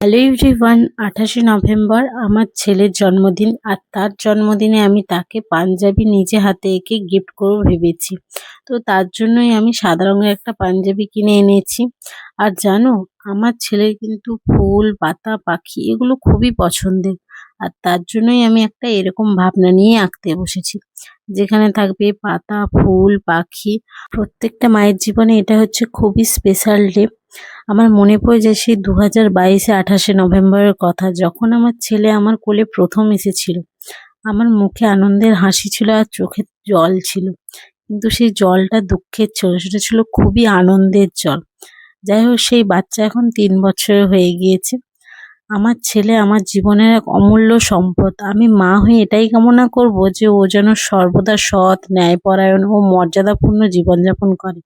Hello everyone, ২৮শে November আমার ছেলের জন্মদিন। আর তার জন্মদিনে আমি তাকে পাঞ্জাবি নিজে হাতে এঁকে গিফট করবো ভেবেছি। তো তার জন্যই আমি সাদা রঙের একটা পাঞ্জাবি কিনে এনেছি। আর জানো, আমার ছেলের কিন্তু ফুল, পাতা, পাখি এগুলো খুবই পছন্দের। আর তার জন্যই আমি একটা এরকম ভাবনা নিয়ে আঁকতে বসেছি, যেখানে থাকবে পাতা, ফুল, পাখি। প্রত্যেকটা মায়ের জীবনে এটা হচ্ছে খুবই স্পেশাল ডে। আমার মনে পড়ে যায় সেই 2022-এ ২৮শে নভেম্বরের কথা, যখন আমার ছেলে আমার কোলে প্রথম এসেছিল। আমার মুখে আনন্দের হাসি ছিল আর চোখে জল ছিল, কিন্তু সেই জলটা দুঃখের ছিল, সেটা ছিল খুবই আনন্দের জল। যাই হোক, সেই বাচ্চা এখন ৩ বছরের হয়ে গিয়েছে। আমার ছেলে আমার জীবনের এক অমূল্য সম্পদ। আমি মা হয়ে এটাই কামনা করব যে ও যেন সর্বদা সৎ, ন্যায়পরায়ণ ও মর্যাদাপূর্ণ জীবনযাপন করে।